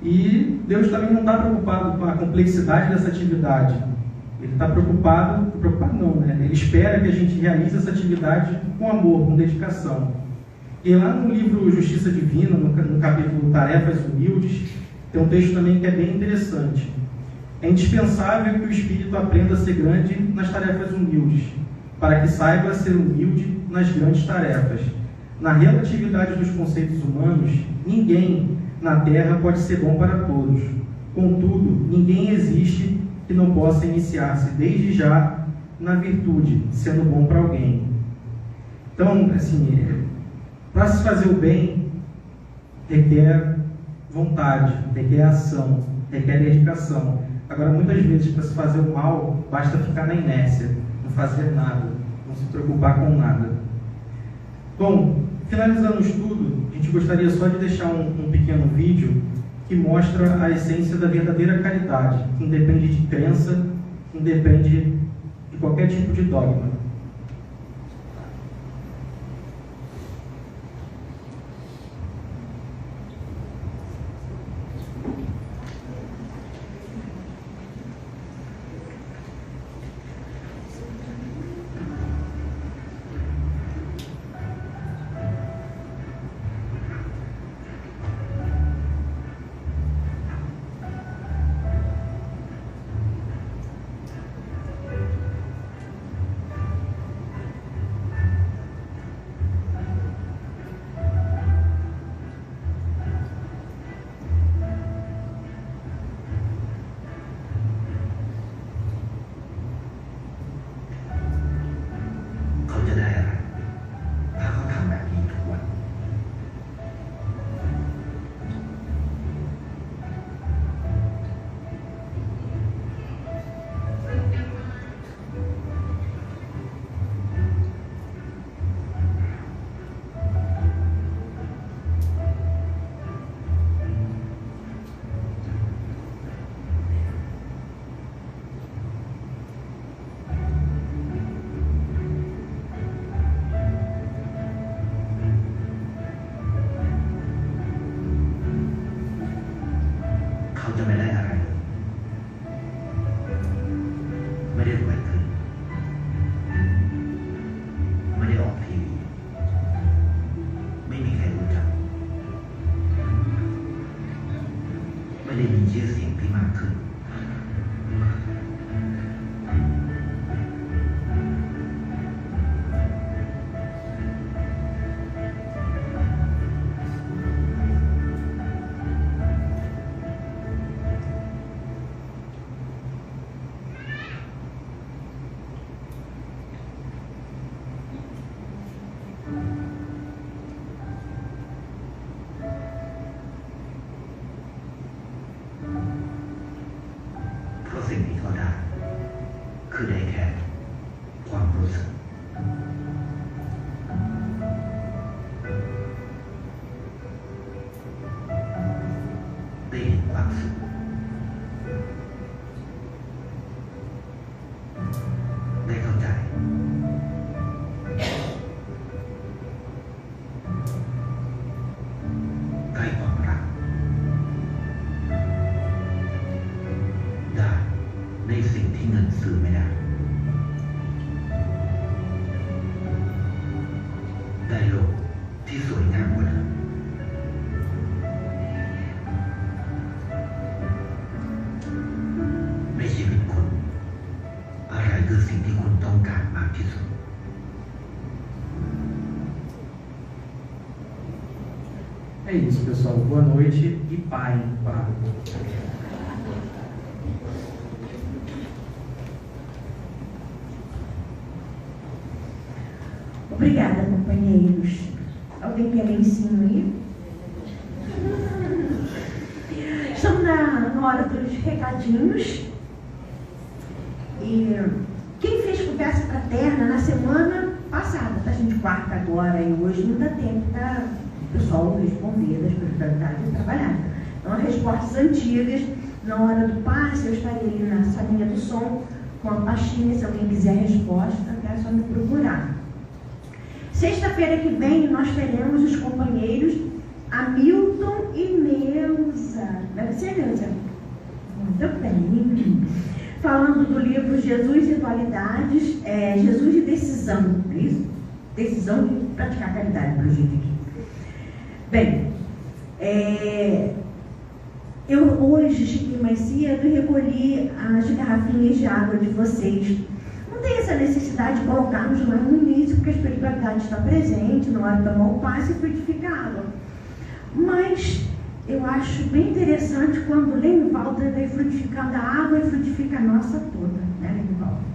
E Deus também não está preocupado com a complexidade dessa atividade. Ele está preocupado não, né? Ele espera que a gente realize essa atividade com amor, com dedicação. E lá no livro Justiça Divina, no capítulo Tarefas Humildes, tem um texto também que é bem interessante. É indispensável que o espírito aprenda a ser grande nas tarefas humildes, para que saiba ser humilde nas grandes tarefas. Na relatividade dos conceitos humanos, ninguém na Terra pode ser bom para todos. Contudo, ninguém existe que não possa iniciar-se desde já na virtude, sendo bom para alguém. Então, assim, para se fazer o bem, requer vontade, requer ação, requer dedicação. Agora, muitas vezes, para se fazer o mal, basta ficar na inércia, não fazer nada, não se preocupar com nada. Bom, finalizando o estudo, a gente gostaria só de deixar um pequeno vídeo que mostra a essência da verdadeira caridade, que independe de crença, que independe de qualquer tipo de dogma. ได้โลกที่สวยงามกว่าเดิมในชีวิตคุณอะไรคือสิ่งที่คุณต้องการมากที่สุด É isso, pessoal. Boa noite e pai para Obrigada, companheiros. Alguém quer ensino aí? Estamos na hora dos recadinhos. E quem fez conversa fraterna na semana passada, tá, gente? Quarta agora e hoje não dá tempo, tá? O pessoal responder das prioridades de trabalhar. Então, as respostas antigas, na hora do passe, eu estarei ali na salinha do som com a pastinha. Se alguém quiser a resposta, é só me procurar. Sexta-feira que vem, nós teremos os companheiros Hamilton e Neuza. Deve ser Neuza? Muito bem. Falando do livro Jesus e Dualidades, Jesus e Decisão. É isso? Decisão de praticar a caridade, para a gente aqui. Bem, eu hoje cheguei mais cedo e recolhi as garrafinhas de água de vocês. Não tem essa necessidade de colocarmos lá no início, porque a espiritualidade está presente, na hora de tomar o passe e frutificar a água. Mas eu acho bem interessante quando Lenivaldo vai frutificando a água e frutifica a nossa toda, né, Lenivaldo?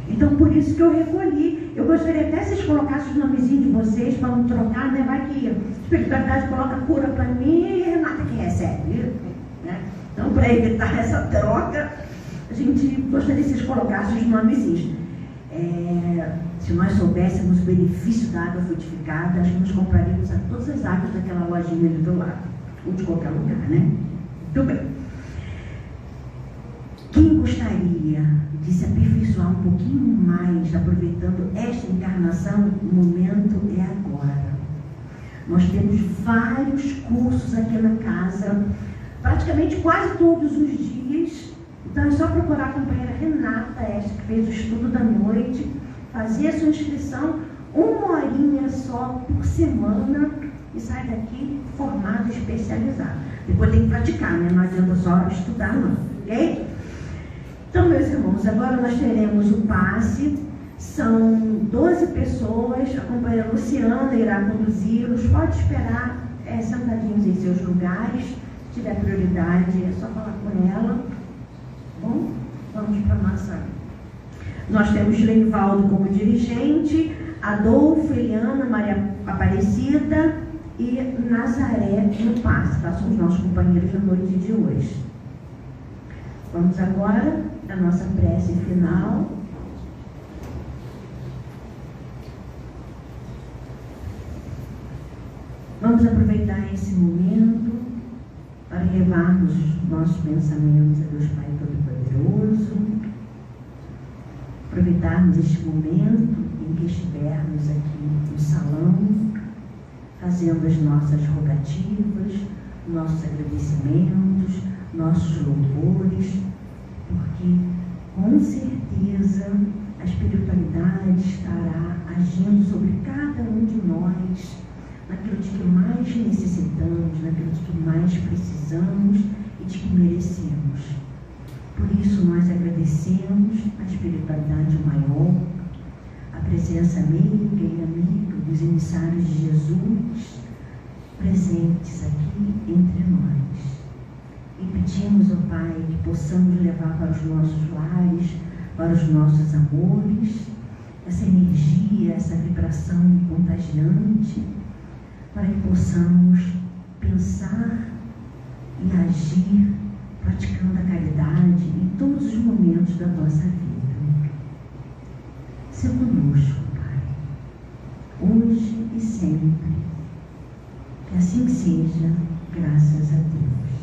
Então, por isso que eu recolhi. Eu gostaria até que vocês colocassem os nomezinhos de vocês para não trocar, né? Vai que a espiritualidade coloca cura para mim e a Renata que recebe, né? Então, para evitar essa troca, a gente gostaria que vocês colocassem os nomezinhos. Se nós soubéssemos o benefício da água frutificada, acho que nós compraríamos a todas as águas daquela lojinha ali do lado, ou de qualquer lugar, né? Muito bem. Quem gostaria de se aperfeiçoar um pouquinho mais, aproveitando esta encarnação, o momento é agora. Nós temos vários cursos aqui na casa, praticamente quase todos os dias. Então é só procurar a companheira Renata, esta que fez o estudo da noite, fazer a sua inscrição, 1 horinha só por semana e sai daqui formado, especializado. Depois tem que praticar, né? Não adianta só estudar, não, ok? Então, meus irmãos, agora nós teremos o passe. São 12 pessoas, a companheira Luciana irá conduzi-los. Pode esperar sentadinhos em seus lugares. Se tiver prioridade, é só falar com ela. Bom, vamos para a nossa. Nós temos Lenivaldo como dirigente, Adolfo, Eliana, Maria Aparecida e Nazaré no passe, tá? São os nossos companheiros da noite de hoje. Vamos agora à nossa prece final. Vamos aproveitar esse momento para levarmos nossos pensamentos a Deus Pai Todo-Poderoso, aproveitarmos este momento em que estivermos aqui no salão, fazendo as nossas rogativas, nossos agradecimentos, nossos louvores, porque com certeza a espiritualidade estará agindo sobre cada um de nós, naquilo de que mais necessitamos, naquilo de que mais precisamos e de que merecemos. Por isso nós agradecemos a espiritualidade maior, a presença meiga e amiga dos emissários de Jesus presentes aqui entre nós. E pedimos, ó Pai, que possamos levar para os nossos lares, para os nossos amores, essa energia, essa vibração contagiante, para que possamos pensar e agir praticando a caridade em todos os momentos da nossa vida. Seja conosco, Pai, hoje e sempre. Que assim seja, graças a Deus.